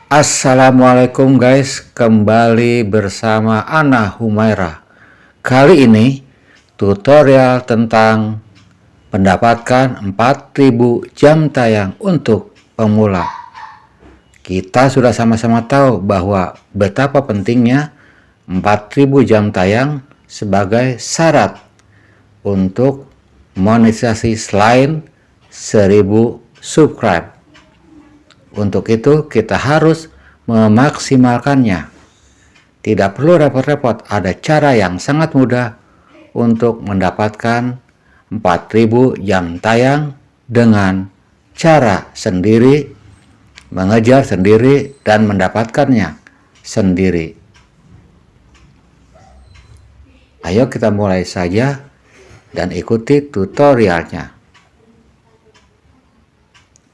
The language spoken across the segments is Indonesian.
Assalamualaikum guys, kembali bersama Ana Humaira. Kali ini tutorial tentang mendapatkan 4000 jam tayang untuk pemula. Kita sudah sama-sama tahu bahwa betapa pentingnya 4000 jam tayang sebagai syarat untuk monetisasi selain 1000 subscribe. Untuk itu kita harus memaksimalkannya. Tidak perlu repot-repot, ada cara yang sangat mudah untuk mendapatkan 4000 jam tayang dengan cara sendiri, mengejar sendiri dan mendapatkannya sendiri. Ayo kita mulai saja dan ikuti tutorialnya.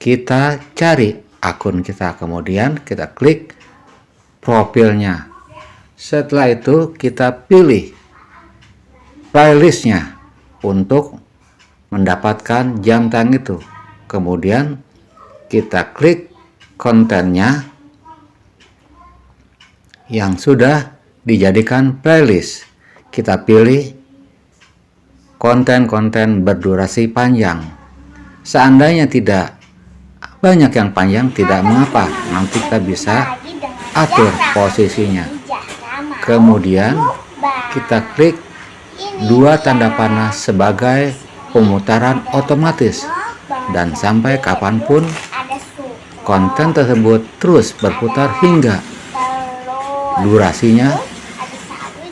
Kita cari akun kita, kemudian kita klik profilnya. Setelah itu kita pilih playlistnya untuk mendapatkan jam tayang itu. Kemudian kita klik kontennya yang sudah dijadikan playlist. Kita pilih konten-konten berdurasi panjang. Seandainya tidak banyak yang panjang, tidak mengapa, nanti kita bisa atur posisinya. Kemudian kita klik dua tanda panah sebagai pemutaran otomatis, dan sampai kapanpun konten tersebut terus berputar hingga durasinya,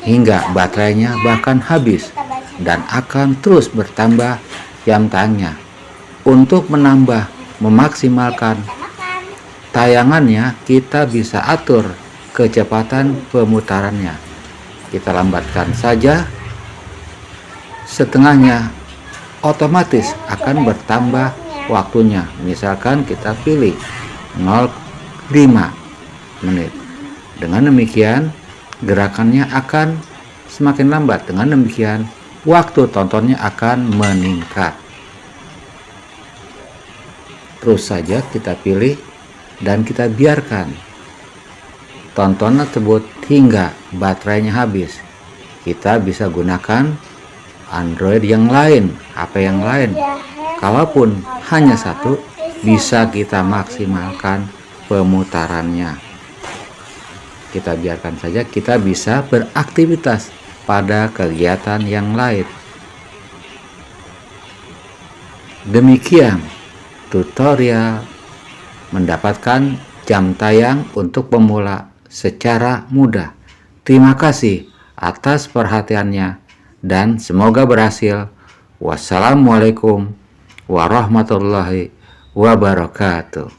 hingga baterainya bahkan habis, dan akan terus bertambah jam tayangnya. Untuk memaksimalkan tayangannya, kita bisa atur kecepatan pemutarannya. Kita lambatkan saja setengahnya, otomatis akan bertambah waktunya. Misalkan kita pilih 0,5 menit. Dengan demikian gerakannya akan semakin lambat. Dengan demikian waktu tontonnya akan meningkat. Terus saja kita pilih dan kita biarkan tontonan tersebut hingga baterainya habis. Kita bisa gunakan Android yang lain, HP yang lain. Kalaupun hanya satu, bisa kita maksimalkan pemutarannya. Kita biarkan saja, kita bisa beraktivitas pada kegiatan yang lain. Demikian tutorial mendapatkan jam tayang untuk pemula secara mudah. Terima kasih atas perhatiannya dan semoga berhasil. Wassalamualaikum warahmatullahi wabarakatuh.